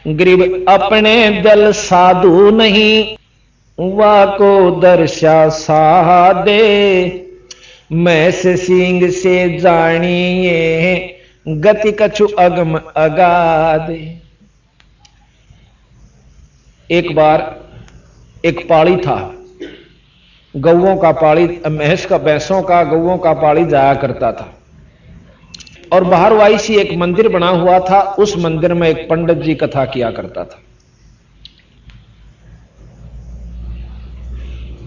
गरीब अपने दिल साधु नहीं, वाको दर्शा सादे, मैं से सिंह से जानिए, गति कछु अगम अगाधे। एक बार एक पाड़ी था, गौओं का पाड़ी, भैंसों का गौओं का पाड़ी जाया करता था। और बाहर वाई सी एक मंदिर बना हुआ था, उस मंदिर में एक पंडित जी कथा किया करता था।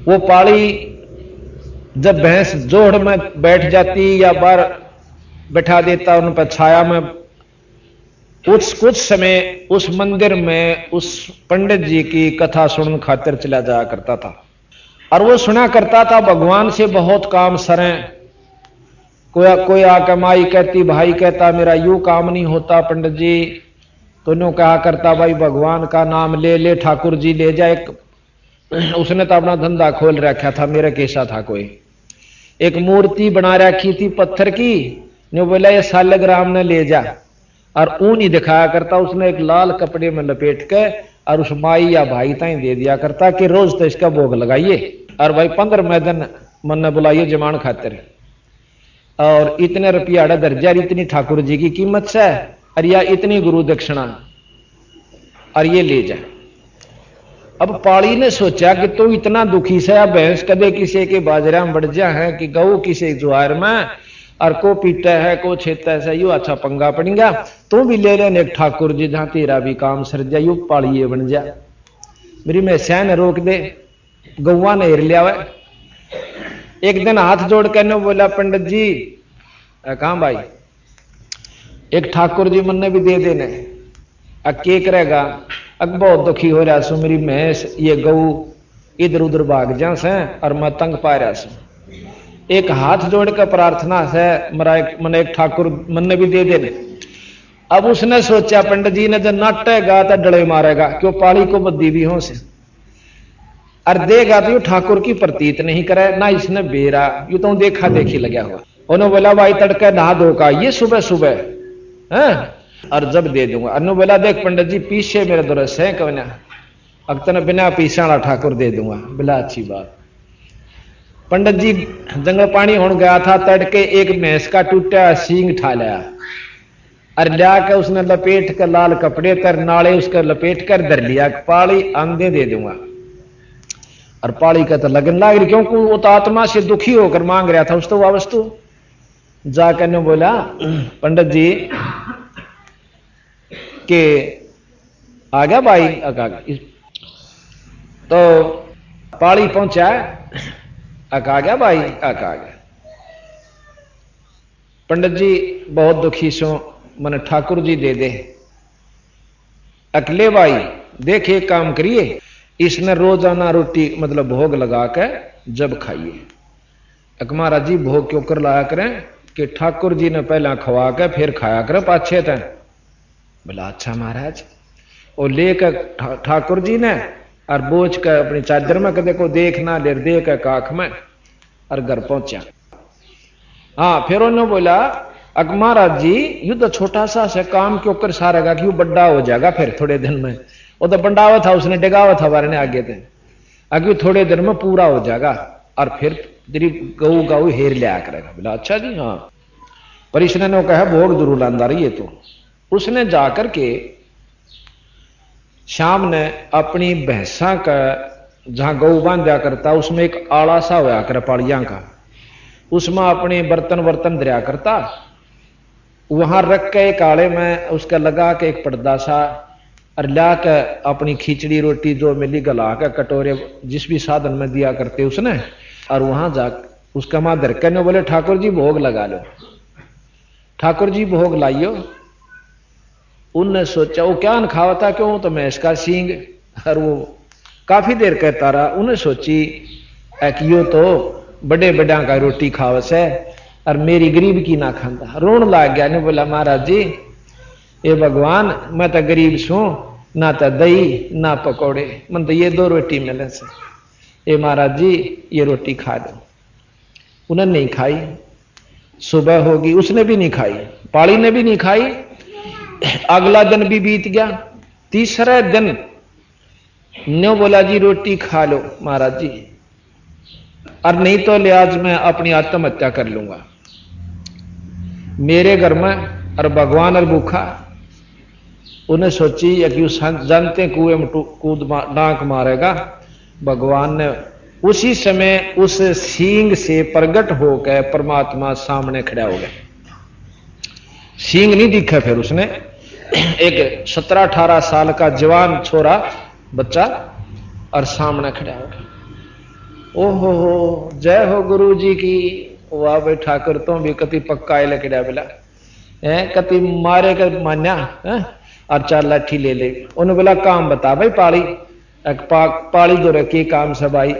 वो पाड़ी जब भैंस जोड़ में बैठ जाती या बाहर बैठा देता उन पर छाया में, कुछ समय उस मंदिर में उस पंडित जी की कथा सुनने खातिर चला जाया करता था। और वो सुना करता था भगवान से बहुत काम सरें। कोई आकर माई कहती, भाई कहता मेरा यूं काम नहीं होता पंडित जी, तो नो कहा करता भाई भगवान का नाम ले ले, ठाकुर जी ले जाए। उसने तो अपना धंधा खोल रखा था, मेरा कैसा था। कोई एक मूर्ति बना रखी थी पत्थर की, ने बोला ये सालग्राम ने ले जा, और ऊन ही दिखाया करता। उसने एक लाल कपड़े में लपेट के और उस माई या भाई ताई दे दिया करता कि रोज तो इसका भोग लगाइए, और भाई 15 दिन मन ने बुलाइए जमान खातिर, और इतने रुपया दर्जा, इतनी ठाकुर जी की कीमत से, और या इतनी गुरु दक्षिणा, और ये ले जा। अब पाड़ी ने सोचा कि तो इतना दुखी से भैंस कदे किसी के बाजरा में बढ़ जा है कि गऊ किसी जुआर में, और को पीटा है को छेता है, यू अच्छा पंगा पड़ेगा, तू भी ले लेने एक ठाकुर जी जहां तेरा भी काम सर जा, यू पाड़िए बन जा। मेरी मैं सैन रोक दे, गौवा ने हिर लिया। एक दिन हाथ जोड़ कर बोला पंडित जी कहा भाई एक ठाकुर जी मन ने भी दे देने, के करेगा, अब बहुत दुखी हो रहा सु, मेरी भैंस ये गऊ इधर उधर भाग जा से और मैं तंग पा रहा सु। एक हाथ जोड़ कर प्रार्थना से मन एक ठाकुर मन ने भी दे देने। अब उसने सोचा पंडित जी ने जब नाटेगा तो डले मारेगा, क्यों पाली को बद्दी भी हो से, और देगा तो यू ठाकुर की प्रतीत नहीं करे ना, इसने बेरा यू तो देखा देखी लगा हुआ। उन्होंने बोला भाई तड़के नहा धो का ये सुबह सुबह है, और जब दे दूंगा। अनु बोला देख पंडित जी पीछे मेरे दुरस है कवना, अब तने बिना पीछा ठाकुर दे दूंगा। बोला अच्छी बात। पंडित जी जंगल पानी होने गया था, तड़के एक भैंस का टूटा सींग ठा लिया, और लिया के उसने लपेट कर लाल कपड़े तर नाले उसका लपेट कर धर लिया, पाली आंधे दे दूंगा। और पाली का तो लगन लाग रही, क्योंकि वो तो आत्मा से दुखी होकर मांग रहा था उस तो वह वस्तु। जाकर ने बोला पंडित जी के आ गया भाई, तो पाली पहुंचा, आ गया भाई, आ गया। पंडित जी बहुत दुखी सो, मन ठाकुर जी दे दे। अकेले भाई देख एक काम करिए, इसने रोजाना रोटी मतलब भोग लगा के जब खाइए। महाराज जी भोग क्यों कर लाया करें कि ठाकुर जी ने पहला खवा के फिर खाया करें पाछे तय। बोला अच्छा महाराज। और लेकर ठाकुर जी ने और बोझ कर अपनी चादर में कदे को देखना ले दे के काख में और घर पहुंचा। हाँ फिर उन्होंने बोला महाराज जी यू तो छोटा सा से काम क्यों कर सारेगा, क्यों बड़ा हो जाएगा फिर थोड़े दिन में। वो तो बंडावा था, उसने डिगावा था बारे ने आगे थे, आगे थोड़े दिन में पूरा हो जाएगा और फिर तेरी गऊ गऊ हेर लिया करेगा। बोला अच्छा जी हाँ। पर इसने ने कहा भोग जरूर लांदा रही है। तो उसने जाकर के शाम ने अपनी भैंसा का जहां गऊ बांधा करता उसमें एक आड़ा सा होया कर पाड़िया का, उसमें अपने बर्तन वर्तन दरिया करता, वहां रख के एक आड़े में उसका लगा के एक पर्दा सा और ला के अपनी खिचड़ी रोटी जो मिली गला के कटोरे जिस भी साधन में दिया करते उसने, और वहां जा उसका मां धर के बोले ठाकुर जी भोग लगा लो। ठाकुर जी भोग लाइयो। उनने सोचा वो क्या खावा था, क्यों तो मैं इसका सींग, और वो काफी देर कहता रहा। उन्हें सोची यो तो बड़े बड़ा का रोटी खावस है और मेरी गरीब की ना खाता। रोन लाग गया ने बोला महाराज जी ये भगवान मैं तो गरीब छू, ना तो दही ना पकौड़े, मन तो ये 2 रोटी मिले से, ये महाराज जी ये रोटी खा दो। उन्होंने नहीं खाई। सुबह होगी उसने भी नहीं खाई, पाड़ी ने भी नहीं खाई। अगला दिन भी बीत गया, तीसरे दिन न्यो बोला जी रोटी खा लो महाराज जी, और नहीं तो ले आज मैं अपनी आत्महत्या कर लूंगा। मेरे घर में और भगवान और भूखा। उन्हें सोची या कि जानते कुएं में कूद डांक मारेगा। भगवान ने उसी समय उस सींग से प्रकट होकर परमात्मा सामने खड़ा हो गया। सींग नहीं दिखा, फिर उसने एक 17-18 साल का जवान छोरा बच्चा और सामने खड़ा हो गया। ओहो हो, जय हो गुरु जी की। वाह भाई ठाकुर तो भी कति पक्का लकड़ा बिला है, कति मारे कर मान्या है? और 4 लाठी ले ले। उन्होंने बोला काम बता भाई पाली। पाली दो रखी काम से भाई,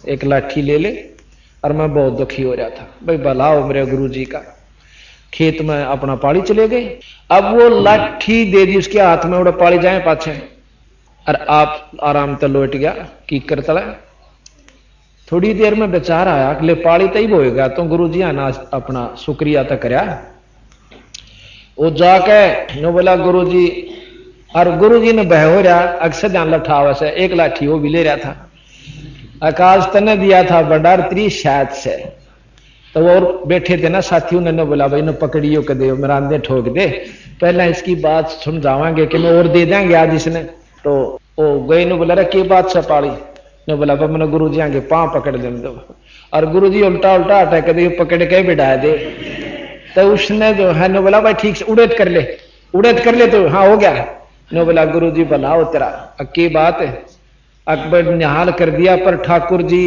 एक लाठी ले ले। और मैं बहुत दुखी हो रहा था भाई, भला हो मेरे गुरु जी का। खेत में अपना पाली चले गए। अब वो लाठी दे दी उसके हाथ में, उड़ा पाली जाए पाछे, और आप आराम से लौट गया की करता। थोड़ी देर में बेचारा आया, अगले पाली तई बोएगा तो गुरु जी आना अपना शुक्रिया तो करया। वो जाके नो बोला गुरु जी, और गुरु जी ने बह हो रहा अक्सर ध्यान लठावा से एक लाठी वो भी ले रहा था। आकाश तने दिया था बंडार 30 शायद से, तो वो और बैठे थे ना साथियों ने बोला भाई न पकड़ियो के दे, मेरा अंदर ठोक दे, पहले इसकी बात समझावांगे कि मैं और दे देंगे आज इसने। तो वो गए ने बोला रे की बात से पाली ने बोला मैंने गुरु जी आगे पांव पकड़ देने दो। और गुरु जी उल्टा उल्टा हटा के पकड़ के बिठा दे। तो उसने जो है ने बोला भाई ठीक से उड़ेद कर ले, उड़ेद कर ले। तो हाँ हो गया। ने बोला गुरु जी बनाओ तेरा की बात है। अकबर निहाल कर दिया, पर ठाकुर जी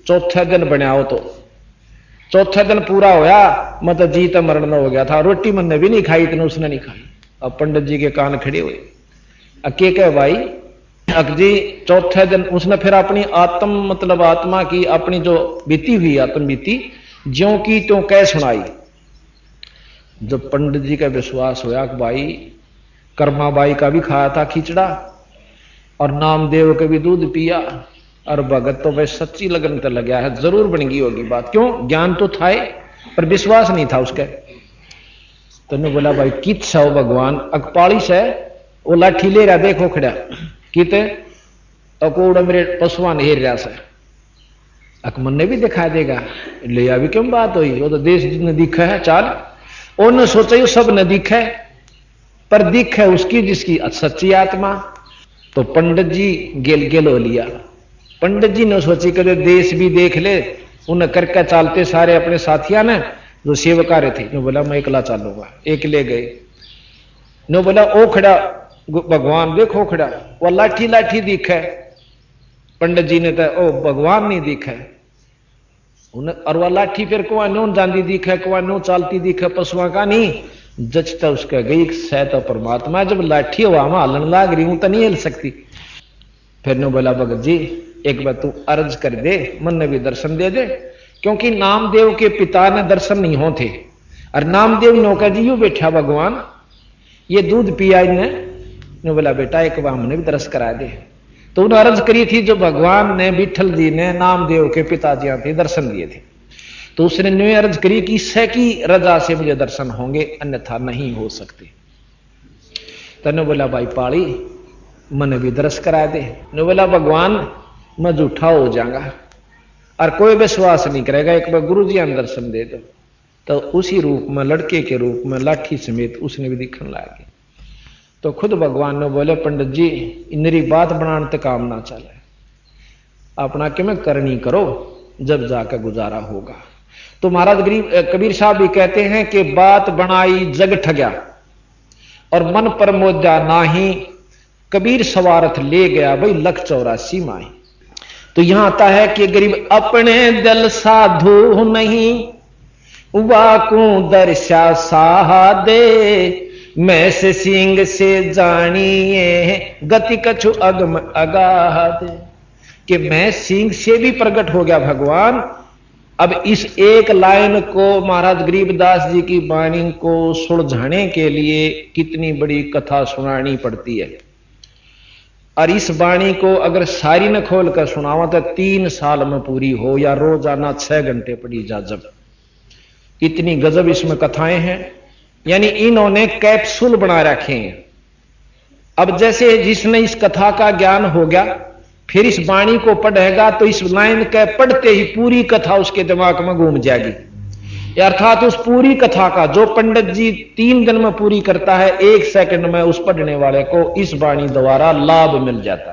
चौथे दिन बनाओ। तो चौथे दिन पूरा होया, मतलब जी तो मरण हो गया था। रोटी मैंने भी नहीं खाई, इतने उसने नहीं खाई। अब पंडित जी के कान खड़े हुए। अके कहे भाई अक जी चौथे दिन उसने फिर अपनी आत्म मतलब आत्मा की अपनी जो बीती हुई आत्म बीती ज्यों की त्यों कह सुनाई। जब पंडित जी का विश्वास होया कि भाई कर्माबाई का भी खाया था खिचड़ा और नामदेव के भी दूध पिया, और भगत तो भाई सच्ची लगन तो लग गया है, जरूर बन गई होगी बात। क्यों? ज्ञान तो था पर विश्वास नहीं था उसके। तो ने बोला भाई कित सौ भगवान अकपाली से वो लाठी ले रहा, देखो खड़ा किते अकोड़ा मेरे पशुआ ने हेर रहा से अकमन ने भी दिखाई देगा। ले अभी क्यों बात हुई, वो तो देश ने दिखा है चाल। उन्होंने सोचा ये सब न दिखे, पर दिख है उसकी जिसकी सच्ची आत्मा। तो पंडित जी गेल हो लिया। पंडित जी ने सोची कि देश भी देख ले, उन्हें करके चालते सारे अपने साथिया ने जो सेवकारे थे। ने बोला मैं एकला चालूंगा, एक ले गए। ने बोला ओ खड़ा भगवान देखो खड़ा, वो लाठी लाठी दिखे। पंडित जी ने तो ओ भगवान नहीं दिखे उन्हें, और वह लाठी फिर कुआ नो जाती दिखे, कुआ नो चालती दिखे, पशुआ का नहीं जचता उसका गई सह तो परमात्मा। जब लाठी हवा में हलन लाग रही हूं तो नहीं हिल सकती। फिर ने बोला भगत जी एक बार तू अर्ज कर दे, मन ने भी दर्शन दे दे। क्योंकि नामदेव के पिता ने दर्शन नहीं होते, और नामदेव नौका जी यू बैठा भगवान ये दूध पिया ने बोला बेटा एक बार हमने भी दर्श करा दे। तो उन्हें अर्ज करी थी जो भगवान ने विठल जी ने नामदेव के पिताजी थे दर्शन दिए थे। तो उसने न्यू अर्ज करी कि ईश्वर की रजा से मुझे दर्शन होंगे, अन्यथा नहीं हो सकते। तने बोला भाई पाली मन भी दर्श करा दे। ने बोला भगवान मैं झूठा हो जाऊंगा और कोई विश्वास नहीं करेगा, एक बार गुरु जी दर्शन दे दो। तो उसी रूप में लड़के के रूप में लाठी समेत उसने भी दिखने लगे। तो खुद भगवान ने बोले पंडित जी इनरी बात बनाने तक काम ना चले, अपना कि मैं करनी करो जब जाकर गुजारा होगा। तो महाराज कबीर साहब भी कहते हैं कि बात बनाई जग ठग्या और मन पर मोजा नाही, कबीर सवारथ ले गया भाई 184 माही। तो यहां आता है कि गरीब अपने दिल साधु नहीं, वाकू दर्शा साहा दे, मैं से सिंह से जानिए गति कछु अगम अगाह दे। कि मैं सिंह से भी प्रकट हो गया भगवान। अब इस एक लाइन को महाराज गरीबदास जी की वाणी को सुलझाने के लिए कितनी बड़ी कथा सुनानी पड़ती है। और इस वाणी को अगर सारी न खोल कर सुनावा तो 3 साल में पूरी हो, या रोजाना 6 घंटे पड़ी जा। जब इतनी गजब इसमें कथाएं हैं, यानी इन्होंने कैप्सूल बना रखे हैं। अब जैसे जिसने इस कथा का ज्ञान हो गया, फिर इस वाणी को पढ़ेगा तो इस लाइन के पढ़ते ही पूरी कथा उसके दिमाग में घूम जाएगी। अर्थात उस पूरी कथा का जो पंडित जी 3 दिन में पूरी करता है, 1 सेकंड में उस पढ़ने वाले को इस वाणी द्वारा लाभ मिल जाता है।